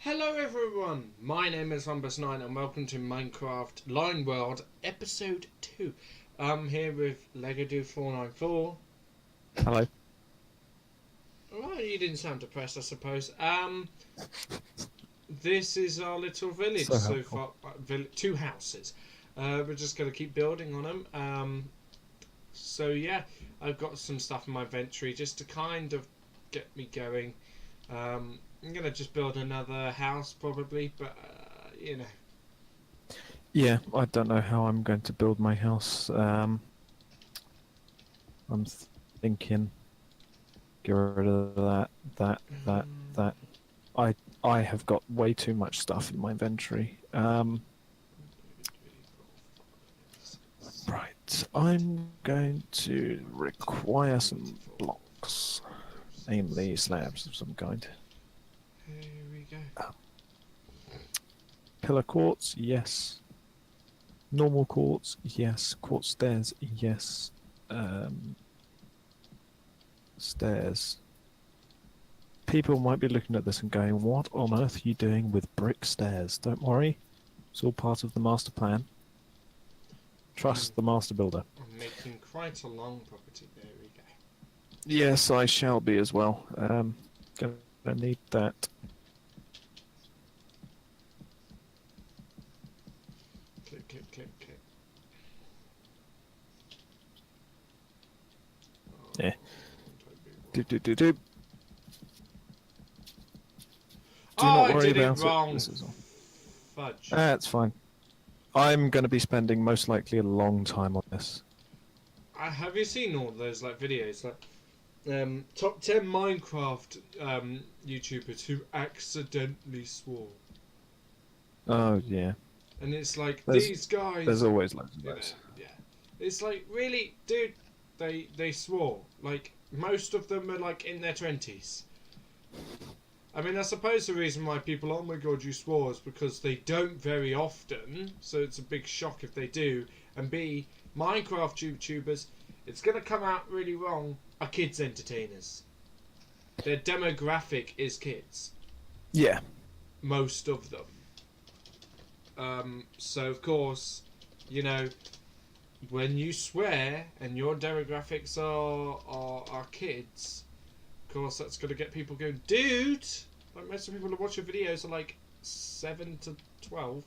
Hello everyone, my name is Humbus9 and welcome to Minecraft Line World Episode 2. I'm here with legodude494. Hello. Well, you didn't sound depressed, I suppose. This is our little village So so helpful. far. Two houses. We're just going to keep building on them. So yeah, I've got some stuff in my inventory just to kind of get me going. I'm going to just build another house probably, but you know. Yeah, I don't know how I'm going to build my house. I'm thinking, get rid of that. I have got way too much stuff in my inventory. Right, I'm going to require some blocks, namely slabs of some kind. Here we go. Pillar quartz, yes. Normal quartz, yes. Quartz stairs, yes. Stairs. People might be looking at this and going, what on earth are you doing with brick stairs? Don't worry, it's all part of the master plan. Trust the master builder. I'm making quite a long property. There we go. Yes, I shall be as well. Gonna need that. Click, click, click, click. Yeah. Don't be wrong. Do. Do not I worry did it about wrong. it. This is all. Fudge. That's fine. I'm going to be spending most likely a long time on this. Have you seen all those like videos like top 10 Minecraft YouTubers who accidentally swore? Oh yeah. And it's like There's- these guys. There's always loads of You know, those. yeah. It's like really, dude. They swore. Like most of them are like in their 20s. I mean, I suppose the reason why people, oh my god, you swore, is because they don't very often, so it's a big shock if they do. And B, Minecraft YouTubers, it's going to come out really wrong, are kids entertainers. Their demographic is kids. Yeah. Most of them. So, of course, you know, when you swear and your demographics are kids, of course, that's going to get people going, dude! Like, most of the people that watch your videos are like 7 to 12.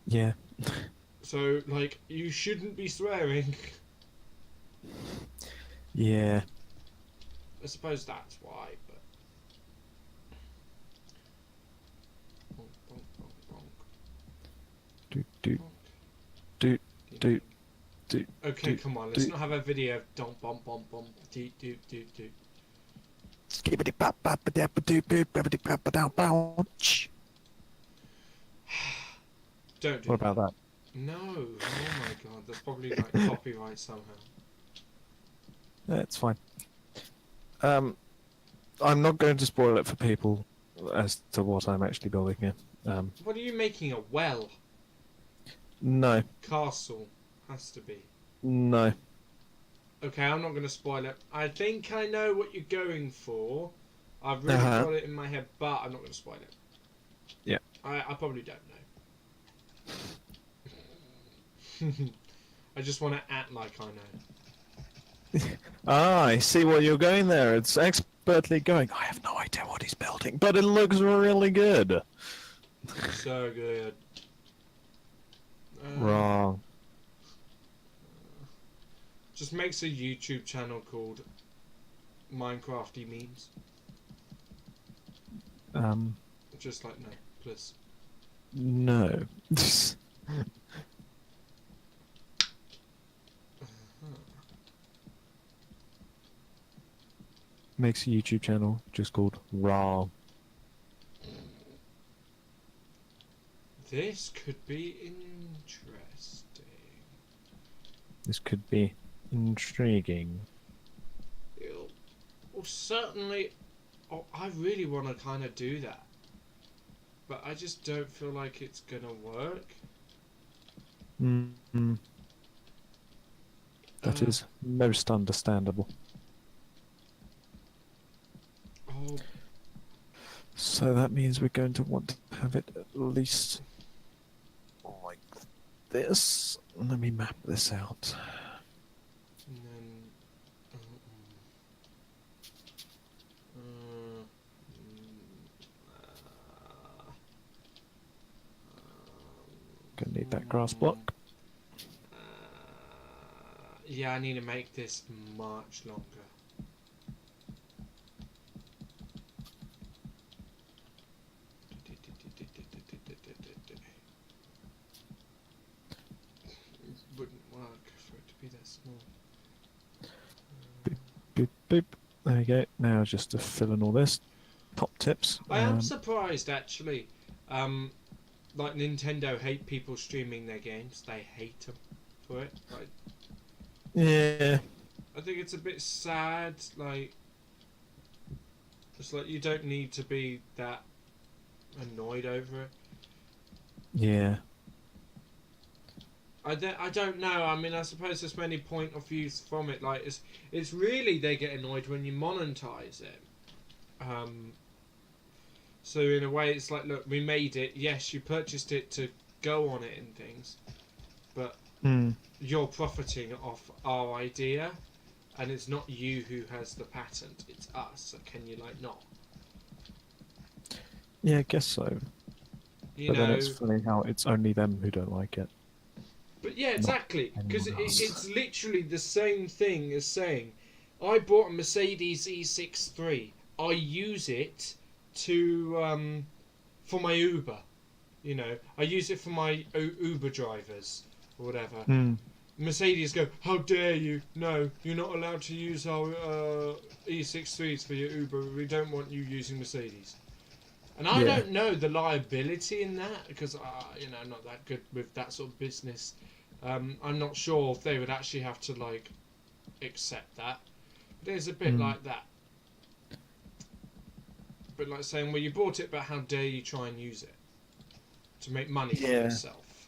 Yeah. So, like, you shouldn't be swearing. Yeah. I suppose that's why, but. Bonk, bonk, bonk, bonk. Do. Okay, come on, let's not have a video of donk, bomb, bomb, bomb, do. Don't do What that. about that? No, oh my god, that's probably like copyright somehow. It's fine. I'm not going to spoil it for people as to what I'm actually building here. What are you making? A well? No. Castle. Has to be. No. Okay, I'm not going to spoil it. I think I know what you're going for. I've really Uh-huh. got it in my head, but I'm not going to spoil it. Yeah. I probably don't know. I just want to act like I know. I see what you're going there. It's expertly going. I have no idea what he's building, but it looks really good. So good. Wrong. Just makes a YouTube channel called Minecrafty Memes. Just like, no, please. No. Makes a YouTube channel just called Raw. This could be interesting. This could be intriguing. Well, certainly. Oh, I really want to kind of do that, but I just don't feel like it's gonna work. Mm-hmm. That is most understandable. Oh, So that means we're going to want to have it at least like this. Let me map this out. And then, uh, Gonna need that grass block. yeah, I need to make this much longer. Wouldn't work for it to be that small. Boop, boop, boop. There we go. Now just to fill in all this. Top tips. I am surprised actually. Like Nintendo hate people streaming their games. They hate them for it. Like, yeah. I think it's a bit sad. Like, it's like you don't need to be that annoyed over it. Yeah. I don't know. I mean, I suppose there's many point of views from it. Like, it's really they get annoyed when you monetize it. So in a way, it's like, look, we made it. Yes, you purchased it to go on it and things, but you're profiting off our idea, and it's not you who has the patent. It's us. So can you like not? Yeah, I guess so. You But know. then it's funny how it's only them who don't like it. But yeah, exactly. Because anyone else. it's literally the same thing as saying, I bought a Mercedes E63. I use it to for my Uber. You know, I use it for my Uber drivers or whatever. Mercedes go, how dare you? No, you're not allowed to use our E63s for your Uber. We don't want you using Mercedes. And I don't know the liability in that because you know, I'm not that good with that sort of business. I'm not sure if they would actually have to like accept that. But it's a bit like that. But like saying, well, you bought it, but how dare you try and use it to make money for yourself?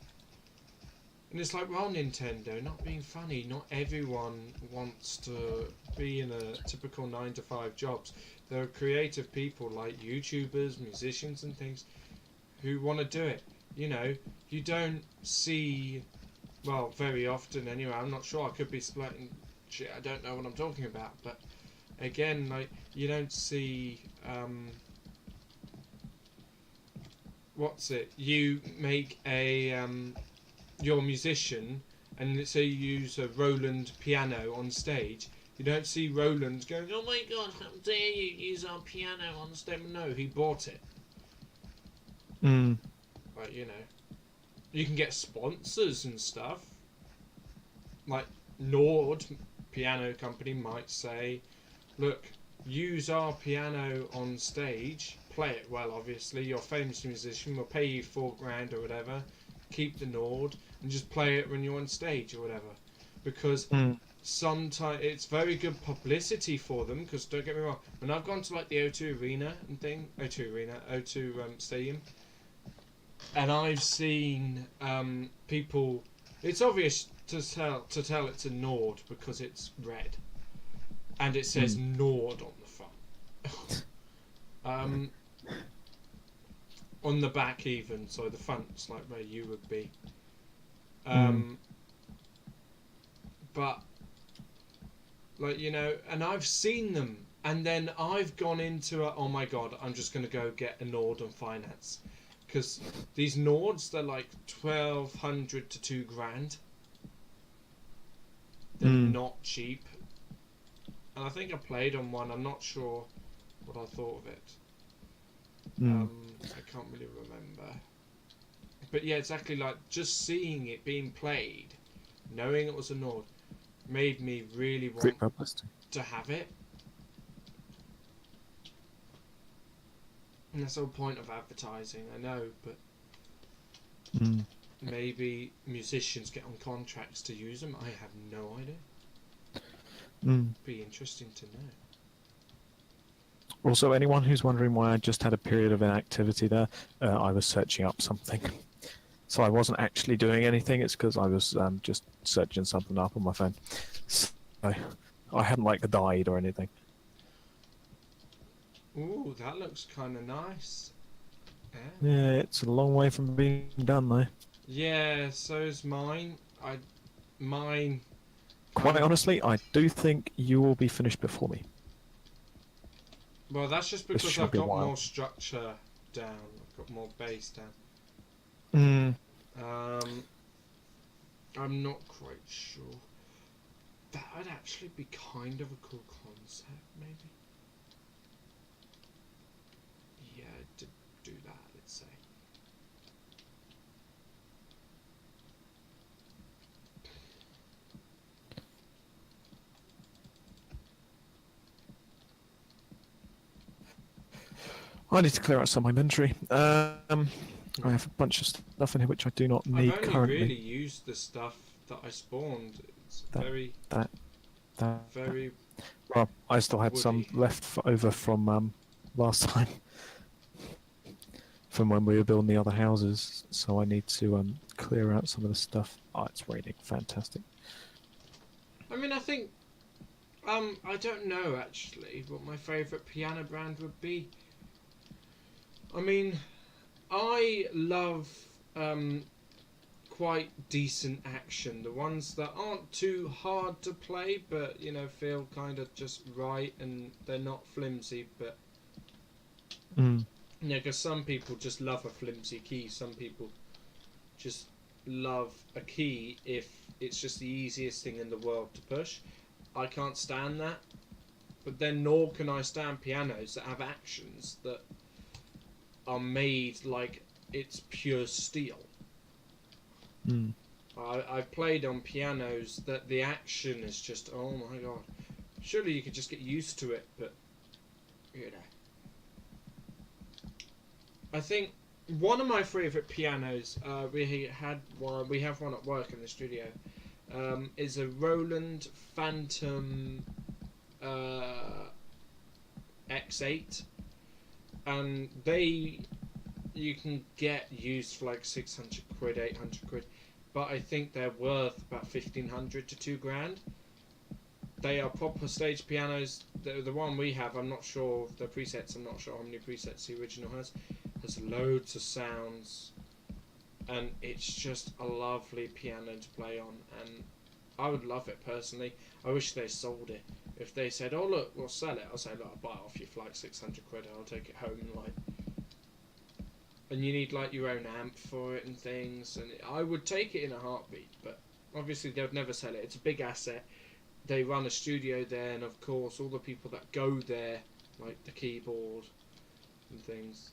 And it's like, well, Nintendo, not being funny. Not everyone wants to be in a typical 9-to-5 jobs. There are creative people like YouTubers, musicians, and things who want to do it. You know, you don't see, well, very often anyway. I'm not sure. I could be splitting shit. I don't know what I'm talking about. But again, like, you don't see. What's it? You make a you're a musician, and say you use a Roland piano on stage. You don't see Roland going, "Oh my God, how dare you use our piano on stage?" No, he bought it. Like, you know, you can get sponsors and stuff. Like Nord piano company might say, "Look, use our piano on stage. Play it well, obviously. You're a famous musician. We'll pay you $4,000 or whatever. Keep the Nord and just play it when you're on stage or whatever." Because sometimes it's very good publicity for them. Because don't get me wrong, when I've gone to like the O2 Arena and thing, O2 Stadium, and I've seen people. It's obvious to tell it's a Nord because it's red, and it says Nord on the front. On the back even, so the front's like where you would be. But like, you know, and I've seen them, and then I've gone into oh my God, I'm just gonna go get a Nord on finance, because these Nords, they're like 1,200 to $2,000. They're not cheap, and I think I played on one. I'm not sure what I thought of it. I can't really remember. But yeah, exactly, like just seeing it being played, knowing it was a Nord, made me really want to have it. And that's the whole point of advertising, I know, but maybe musicians get on contracts to use them. I have no idea. Be interesting to know. Also, anyone who's wondering why I just had a period of inactivity there, I was searching up something. So I wasn't actually doing anything. It's because I was just searching something up on my phone. So I hadn't like died or anything. Ooh, that looks kind of nice. Yeah. Yeah, it's a long way from being done though. Yeah, so's mine. Mine Quite kind of. honestly, I do think you will be finished before me. Well, that's just This because shall I've be a got while. more structure down. I've got more base down. Mm. I'm not quite sure. That would actually be kind of a cool concept, maybe. Yeah, to do that, let's say. I need to clear out some of my inventory. I have a bunch of stuff in here which I do not I've need only currently. really used the stuff that I spawned. It's That, very, that, that. very Well, I still had some woody. left over from last time, from when we were building the other houses. So I need to clear out some of the stuff. Oh, it's raining. Fantastic. I mean, I think, I don't know actually what my favourite piano brand would be. I mean, I love quite decent action. The ones that aren't too hard to play, but you know, feel kind of just right, and they're not flimsy. But Mm. yeah, because some people just love a flimsy key. Some people just love a key if it's just the easiest thing in the world to push. I can't stand that. But then nor can I stand pianos that have actions that are made like it's pure steel. Mm. I've played on pianos that the action is just, oh my god. Surely you could just get used to it, but you know. I think one of my favourite pianos, we have one at work in the studio, is a Roland Phantom X8, and you can get used for like 600 quid, 800 quid, but I think they're worth about 1500 to 2 grand. They are proper stage pianos. The one we have, I'm not sure of the presets. I'm not sure how many presets the original has. Has loads of sounds, and it's just a lovely piano to play on. And I would love it personally. I wish they sold it. If they said, "Oh look, we'll sell it," I'll say, "Look, I'll buy it off you for like 600 quid. And I'll take it home and like." And you need like your own amp for it and things. And I would take it in a heartbeat, but obviously they would never sell it. It's a big asset. They run a studio there, and of course all the people that go there, like the keyboard and things.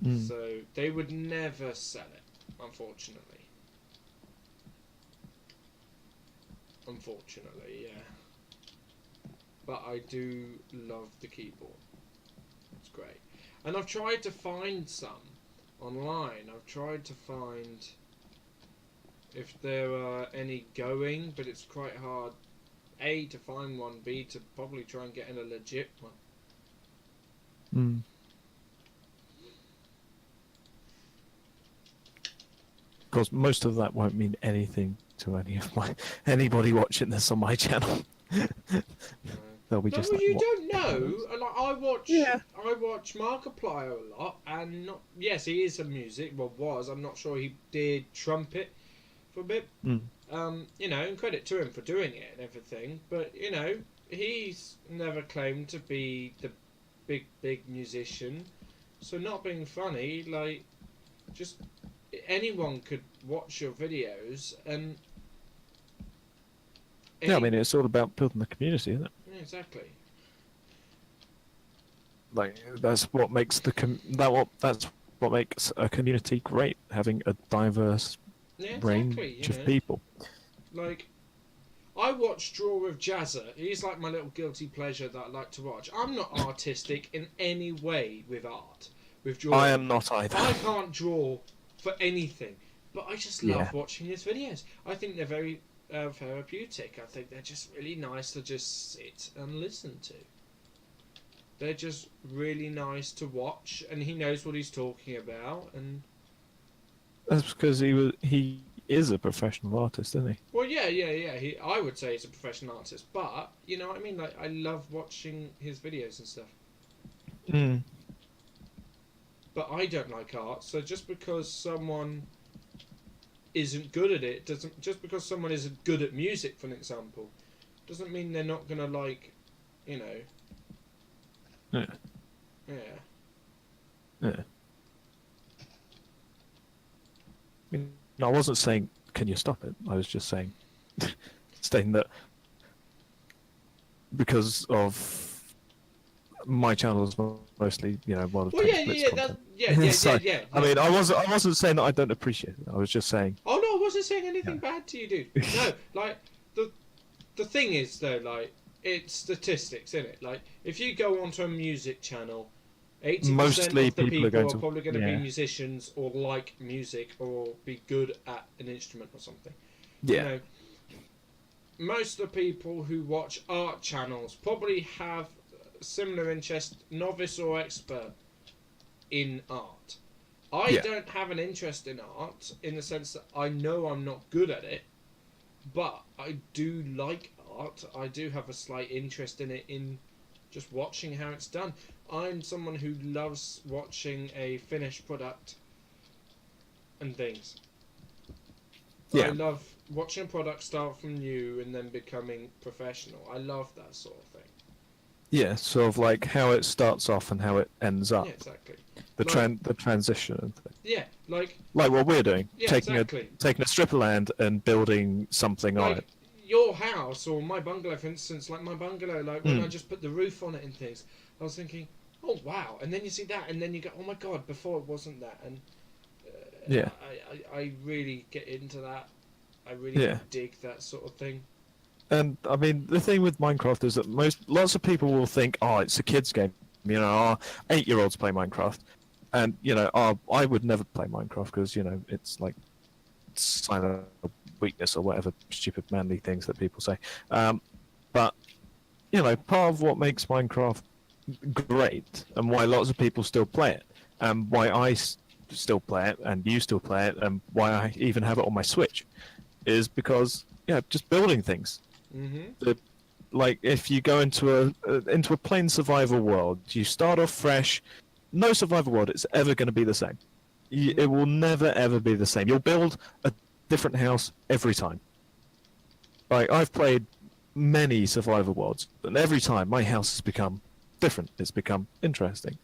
Mm. So they would never sell it, unfortunately. Unfortunately, yeah. But I do love the keyboard. It's great. And I've tried to find some online. I've tried to find if there are any going, but it's quite hard. A, to find one. B, to probably try and get in a legit one. Mm. Because most of that won't mean anything to anybody watching this on my channel. They'll be No, just like, you what? don't know. Like Yeah. I watch Markiplier a lot, and not. Yes, he is a music. Well, was. I'm not sure he did trumpet for a bit. Mm. You know, and credit to him for doing it and everything. But you know, he's never claimed to be the big musician. So not being funny, like, just anyone could watch your videos and. Yeah, I mean, it's all about building the community, isn't it? Yeah, exactly. Like that's what makes that's what makes a community great, having a diverse Yeah, range exactly. You of know, people. like. I watch Draw with Jazza. He's like my little guilty pleasure that I like to watch. I'm not artistic in any way with art, with drawing. I am not either. I can't draw for anything, but I just love Yeah. watching his videos. I think they're very therapeutic. I think they're just really nice to just sit and listen to. They're just really nice to watch, and he knows what he's talking about. And That's because he is a professional artist, isn't he? well, yeah. I would say he's a professional artist, but you know what I mean. Like, I love watching his videos and stuff. Mm. But I don't like art, so just because someone isn't good at it doesn't. Just because someone isn't good at music, for an example, doesn't mean they're not gonna like, you know. Yeah. Yeah. Yeah. I mean, I wasn't saying, can you stop it? I was just saying, stating that because of my channel is mostly, World of Well, Tanks yeah, Blitz yeah, yeah. That, content. yeah, yeah, yeah, So, yeah, I yeah. mean, I wasn't saying that I don't appreciate it. I was just saying, Oh no, I wasn't saying anything yeah. bad to you, dude. No, like the thing is though, like it's statistics, isn't it? Like if you go onto a music channel, 80% Mostly of the people are going people are to, probably going to be yeah, musicians or like music or be good at an instrument or something. You yeah, know, most of the people who watch art channels probably have similar interest, novice or expert, in art. I yeah, don't have an interest in art in the sense that I know I'm not good at it, but I do like art. I do have a slight interest in it, in just watching how it's done. I'm someone who loves watching a finished product and things. I yeah. love watching a product start from new and then becoming professional. I love that sort of thing. Yeah, sort of like how it starts off and how it ends Yeah, up. exactly. The Like, the transition and thing. yeah, Like what we're doing, yeah, taking a exactly. taking a strip of land and building something on Like it. your house or my bungalow, for instance, like my bungalow, like when I Mm. just put the roof on it and things, I was thinking, oh wow, and then you see that, and then you go, oh my god, before it wasn't that, and Yeah, I really get into that. I really yeah. dig that sort of thing. And I mean, the thing with Minecraft is that lots of people will think, oh, it's a kids' game. Our 8-year-olds play Minecraft, and I would never play Minecraft because it's like sign of weakness or whatever stupid manly things that people say. But part of what makes Minecraft great and why lots of people still play it, and why still play it, and you still play it, and why I even have it on my Switch, is because just building things. Mm-hmm. Like if you go into a plain survival world, you start off fresh. No survival world is ever going to be the same. It will never ever be the same. You'll build a different house every time. Like I've played many survival worlds, and every time my house has become different. It's become interesting.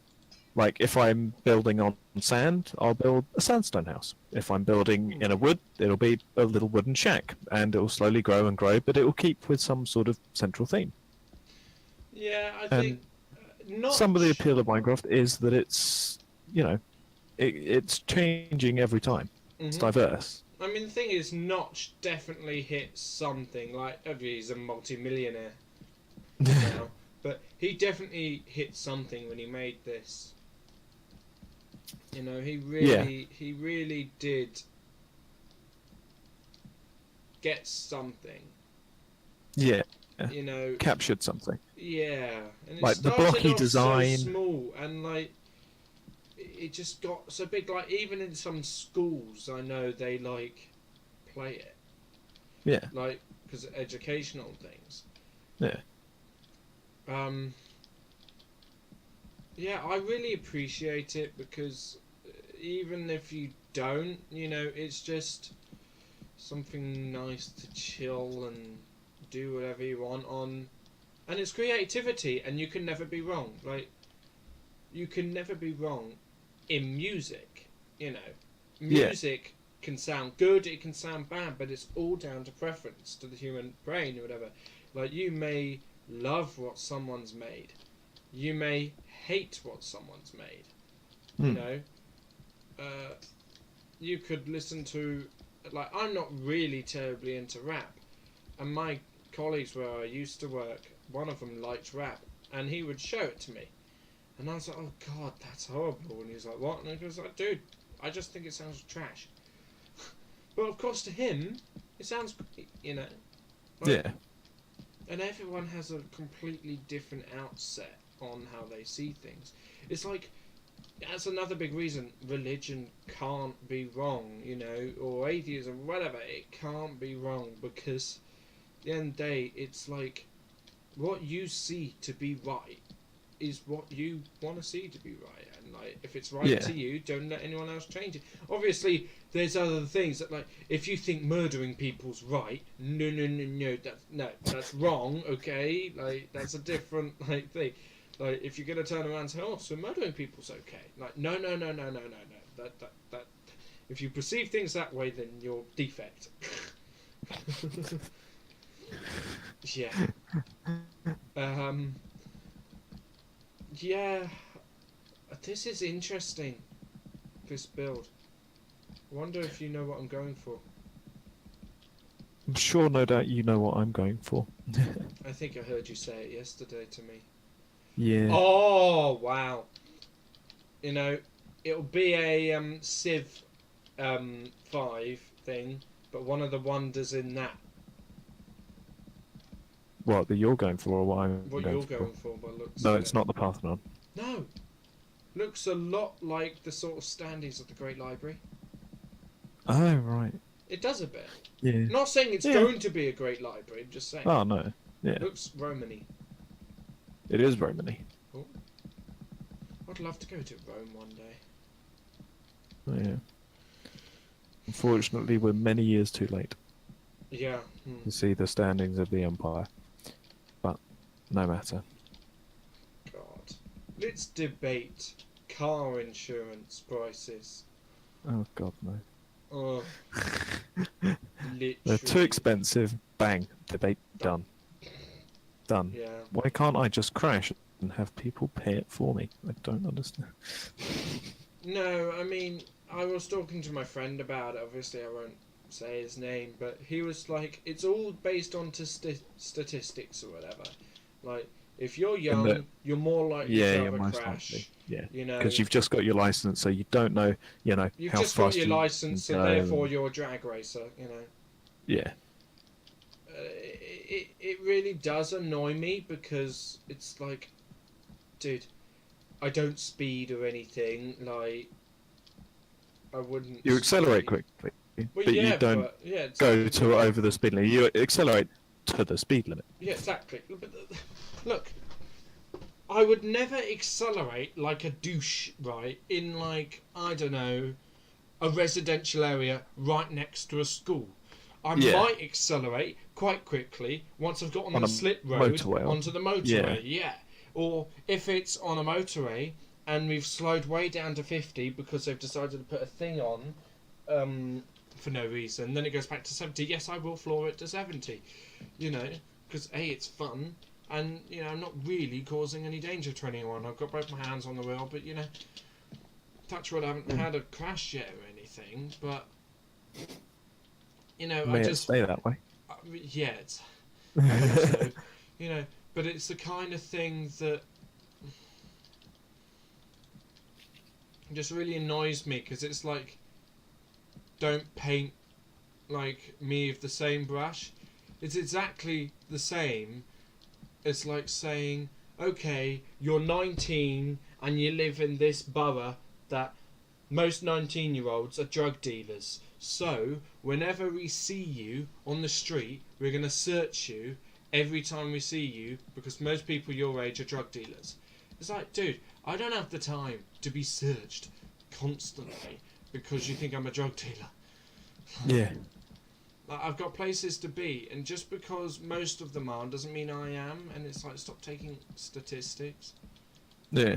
Like if I'm building on sand, I'll build a sandstone house. If I'm building in a wood, it'll be a little wooden shack, and it'll slowly grow and grow, but it will keep with some sort of central theme. Yeah, I think And not. some of the appeal of Minecraft is that it's, it's changing every time. It's Mm-hmm. diverse. I mean, the thing is, Notch definitely hit something. Like, okay, he's a multi-millionaire now, but he definitely hit something when he made this. Yeah, He really did get something. yeah, You know, captured something. yeah, and it Like the started blocky off so design. small, and like it just got so big. Like even in some schools, I know they like play it, Yeah, like because of educational things. yeah, Um, yeah, I really appreciate it because even if you don't, it's just something nice to chill and do whatever you want on, and it's creativity, and you can never be wrong. Like you can never be wrong in music. yeah. Music can sound good, it can sound bad, but it's all down to preference to the human brain or whatever. Like you may love what someone's made, you may hate what someone's made. You Hmm. know, uh, you could listen to, like, I'm not really terribly into rap, and my colleagues where I used to work, one of them liked rap, and he would show it to me, and I was like, oh god, that's horrible, and he was like, what? And I was like, dude, I just think it sounds trash. But of course to him, it sounds great, like, Yeah, and everyone has a completely different outset on how they see things. It's like, that's another big reason religion can't be wrong, or atheism, whatever. It can't be wrong because at the end of the day, it's like what you see to be right is what you want to see to be right, and like if it's right Yeah. to you, don't let anyone else change it. Obviously, there's other things that like if you think murdering people's right, no, that's wrong. Okay, like that's a different like thing. Like if you're gonna turn around and say, oh, so murdering people's okay, like no, that if you perceive things that way, then you're defect. Yeah. Yeah. This is interesting. This build. I wonder if you know what I'm going for. I'm sure, no doubt, you know what I'm going for. I think I heard you say it yesterday to me. Yeah. Oh wow! You know, it'll be a Civ 5 thing, but one of the wonders in that, What, that you're going for, or what I'm what going you're for? going for by looks No, of it's it. not the Parthenon. No, looks a lot like the sort of standees of the Great Library. Oh, right. It does a bit. Yeah. Not saying it's Yeah. going to be a great library. I'm just saying. Oh, no. Yeah. Looks Romany. It is Romany. Oh. I'd love to go to Rome one day. Oh, yeah. Unfortunately, we're many years too late Yeah. to see the standings of the Empire. But no matter. God. Let's debate car insurance prices. Oh, God, no. Oh. Literally. They're too expensive. Bang. Debate done. Done. Yeah. Why can't I just crash and have people pay it for me? I don't understand. No, I mean, I was talking to my friend about it. Obviously, I won't say his name, but he was like, it's all based on statistics or whatever. Like, if you're young, you're more likely Yeah, to yeah, have a most crash. likely. Yeah. You know, Because you've just got your license, so you don't know, you've how just got fast your you license, can and go therefore and- you're a drag racer. You know. Yeah. It really does annoy me because it's like, dude, I don't speed or anything. Like, I wouldn't. You accelerate speed. quickly, Well, but yeah, you don't but, yeah, go exactly. to over the speed limit. You accelerate to the speed limit. Yeah, exactly. But, look, I would never accelerate like a douche, right? In like I don't know, a residential area right next to a school. I Yeah. might accelerate quite quickly once I've got on On the a slip road motorway, onto the motorway. Yeah. Or if it's on a motorway and we've slowed way down to 50 because they've decided to put a thing on for no reason, then it goes back to 70. Yes, I will floor it to 70. You know, because A, it's fun, and you know I'm not really causing any danger to anyone. I've got both my hands on the wheel, but you know, touch wood, I haven't had a crash yet or anything. But you know, May I it just stay that way. yeah, it's I hope so, you know, but it's the kind of thing that just really annoys me because it's like, don't paint like me with the same brush. It's exactly the same. It's like saying, okay, you're 19 and you live in this borough that most 19-year-olds are drug dealers. So, whenever we see you on the street, we're going to search you every time we see you because most people your age are drug dealers. It's like, dude, I don't have the time to be searched constantly because you think I'm a drug dealer. Yeah. Like, I've got places to be, and just because most of them aren't doesn't mean I am, and it's like, stop taking statistics. Yeah.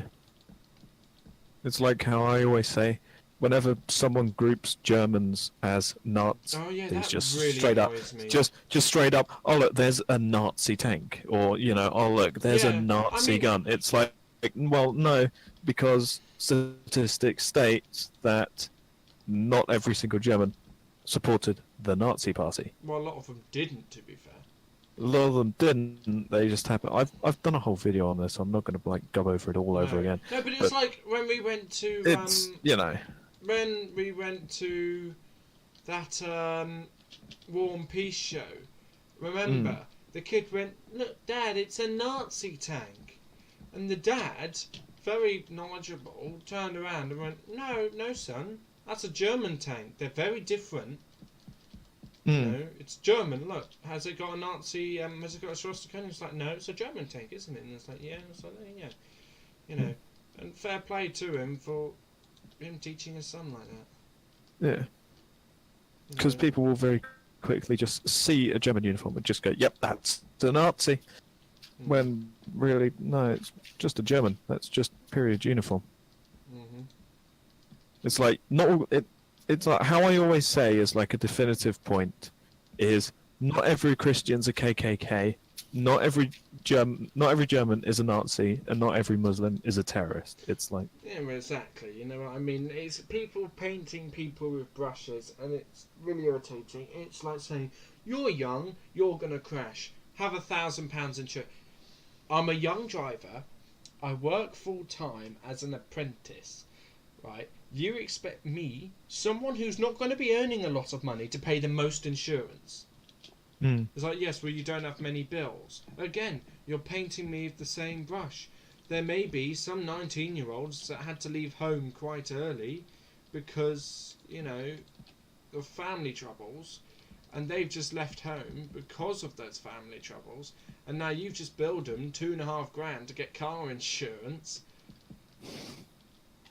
It's like how I always say, whenever someone groups Germans as Nazis, Oh yeah, that just really straight up, annoys me. just straight up, oh look, there's a Nazi tank, or oh look, there's Yeah, a Nazi I mean- gun. It's like, well, no, because statistics state that not every single German supported the Nazi party. Well, a lot of them didn't, to be fair. A lot of them didn't. They just happened. I've done a whole video on this. So I'm not going to like go over it all over again. No, but it's But like when we went to It's when we went to that War and Peace show. Remember, the kid went, "Look, Dad, it's a Nazi tank," and the dad, very knowledgeable, turned around and went, "No, son, that's a German tank. They're very different. No, it's German. Look, has it got a Nazi? Has it got a swastika? And it's like, no, it's a German tank, isn't it?" And it's like, yeah. It's like, yeah. You know, and fair play to him for him teaching his son like that. Yeah, You because know. people will very quickly just see a German uniform and just go, "Yep, that's the Nazi." Mm. When really, no, it's just a German. That's just period uniform. Mhm. It's like not all- it. It's like how I always say is like a definitive point is not every Christian's a KKK, not every German is a Nazi, and not every Muslim is a terrorist. It's like Yeah, well, exactly. You know what I mean? It's people painting people with brushes, and it's really irritating. It's like saying, "You're young, you're gonna crash. Have £1,000 insurance." I'm a young driver. I work full time as an apprentice. Right? You expect me, someone who's not going to be earning a lot of money, to pay the most insurance? mm, It's like, yes, well, you don't have many bills. Again, you're painting me with the same brush. There may be some 19-year-olds that had to leave home quite early because, you know, of family troubles, and they've just left home because of those family troubles, and now you've just billed them 2.5 grand to get car insurance.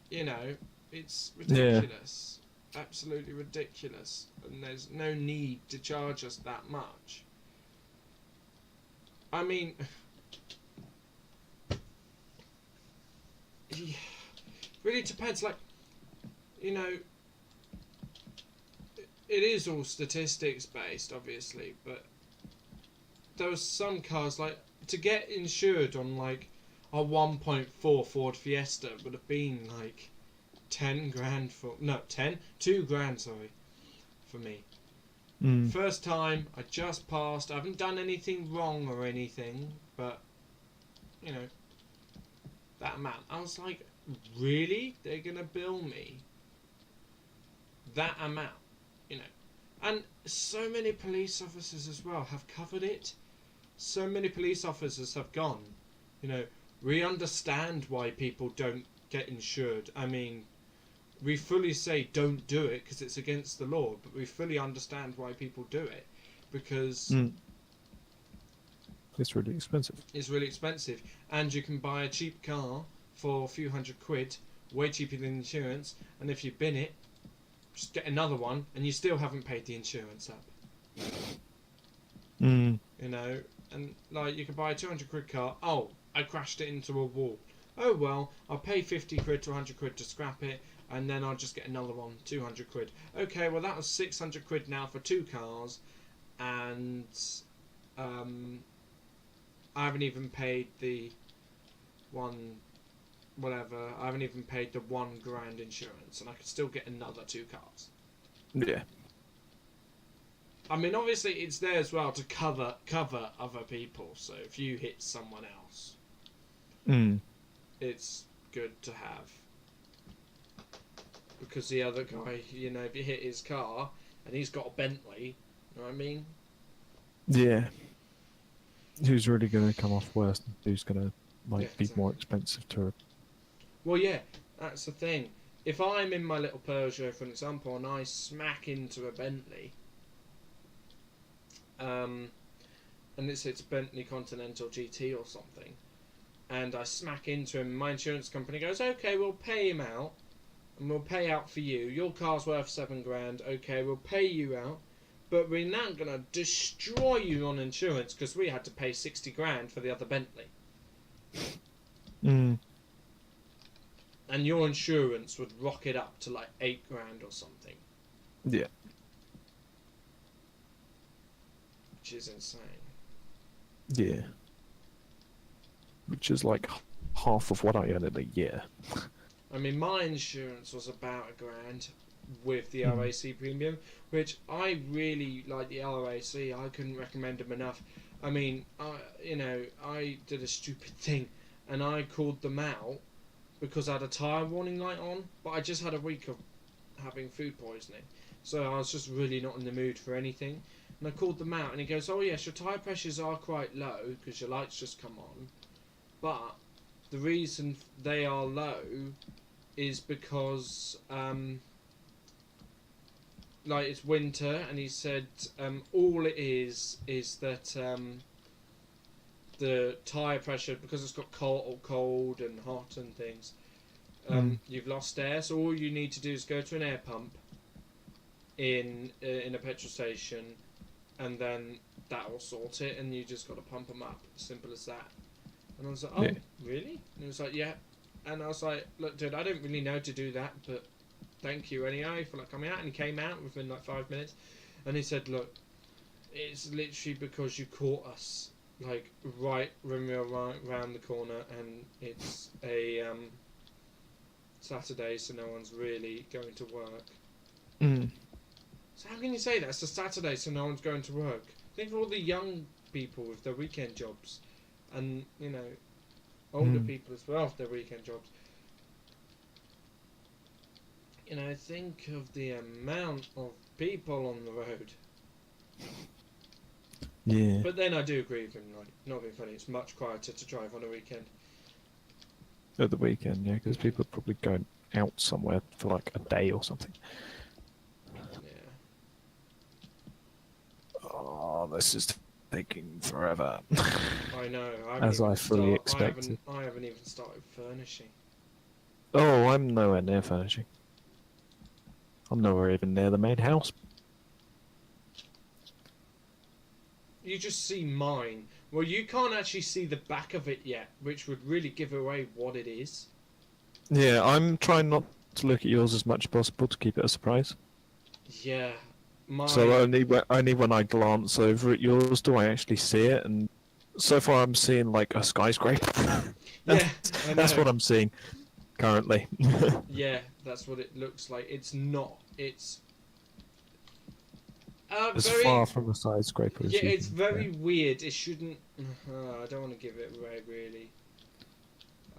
You know, it's yeah, ridiculous. Absolutely ridiculous. And there's no need to charge us that much. I mean, really depends. Like, you know, it is all statistics based, obviously, but there was some cars, like, to get insured on, like, a 1.4 Ford Fiesta would have been, like, 10 grand for. No, 10? 2 grand, sorry, for me. mm, First time, I just passed. I haven't done anything wrong or anything, but, you know, that amount. I was like, really? They're gonna bill me that amount? You know. And so many police officers as well have covered it. So many police officers have gone, you know, we understand why people don't get insured. I mean, we fully say don't do it because it's against the law, but we fully understand why people do it because mm. It's really expensive. it's really expensive, and you can buy a cheap car for a few £100, way cheaper than insurance, and if you bin it, just get another one, and you still haven't paid the insurance up. Mm, You know, and like you can buy a £200 car. Oh, I crashed it into a wall. Oh well, I'll pay £50 to £100 to scrap it, and then I'll just get another one, £200. Okay, well that was £600 now for 2 cars, and um, I haven't even paid the one, whatever. I haven't even paid the 1 grand insurance, and I could still get another 2 cars. yeah. I mean, obviously it's there as well to cover other people. So if you hit someone else, Mm, it's good to have, because the other guy, you know, if you hit his car and he's got a Bentley, you know what I mean? yeah. Who's really going to come off worse? Who's going to Yeah, like be exactly. more expensive to? Well, yeah, that's the thing. If I'm in my little Peugeot, for example, and I smack into a Bentley, um, and it's Bentley Continental GT or something, and I smack into him, my insurance company goes, okay, we'll pay him out, and we'll pay out for you. Your car's worth 7 grand. Okay, we'll pay you out, but we're now gonna destroy you on insurance because we had to pay 60 grand for the other Bentley, Mm, and your insurance would rock it up to like 8 grand or something, yeah. which is insane. Yeah. Which is like half of what I earn in a year. I mean, my insurance was about 1 grand with the Mm. RAC premium, which I really like the RAC. I couldn't recommend them enough. I mean, I did a stupid thing, and I called them out because I had a tyre warning light on, but I just had a week of having food poisoning, so I was just really not in the mood for anything. And I called them out, and he goes, "Oh yes, your tyre pressures are quite low because your lights just come on, but the reason they are low is because like it's winter," and he said all it is that the tire pressure, because it's got cold and hot and things. You've lost air, so all you need to do is go to an air pump in a petrol station, and then that will sort it, and you just got to pump them up. Simple as that. And I was like, oh, Yeah. really? And it was like, yeah. And I was like, look, dude, I don't really know to do that, but thank you anyway for like coming out. And he came out within like 5 minutes, and he said, look, it's literally because you caught us like right when we were right round the corner, and it's a Saturday, so no one's really going to work. So how can you say that? It's a Saturday, so no one's going to work. Think of all the young people with their weekend jobs, and you know, older people as well with their weekend jobs. You know, think of the amount of people on the road. Yeah. But then I do agree with him. Like, not being funny, it's much quieter to drive on a weekend. At the weekend, yeah, because people are probably going out somewhere for like a day or something. Yeah. Oh, this is taking forever. I know. As I fully expected. I haven't even started furnishing. Oh, I'm nowhere near finishing. I'm nowhere even near the main house. You just see mine. Well, you can't actually see the back of it yet, which would really give away what it is. Yeah, I'm trying not to look at yours as much as possible to keep it a surprise. Yeah. Mine. So only when I glance over at yours do I actually see it, and so far I'm seeing like a skyscraper. Yeah, I know. That's what I'm seeing currently. Yeah, that's what it looks like. It's not. It's As very, far from a skyscraper as yeah, you it's can very get. weird. It shouldn't. I don't want to give it away, really.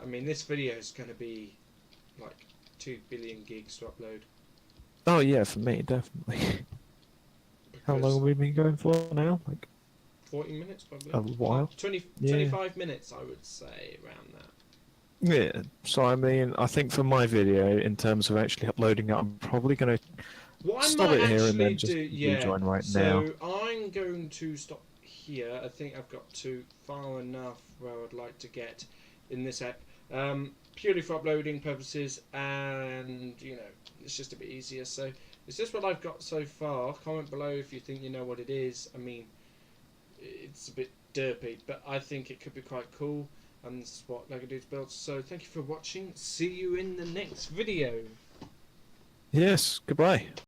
I mean, this video is going to be like 2 billion gigs to upload. Oh yeah, for me definitely. How long have we been going for now? Like 40 minutes, probably. a while. 25 minutes, I would say, around that. Yeah. So I mean, I think for my video, in terms of actually uploading it, I'm probably going to What I stop might it here and actually then just do, yeah. rejoin right So now. I'm going to stop here. I think I've got to far enough where I'd like to get in this app, purely for uploading purposes, and you know, it's just a bit easier. So is this what I've got so far? Comment below if you think you know what it is. I mean, it's a bit derpy, but I think it could be quite cool. And this is what legodude's built. So thank you for watching. See you in the next video. Yes. Goodbye.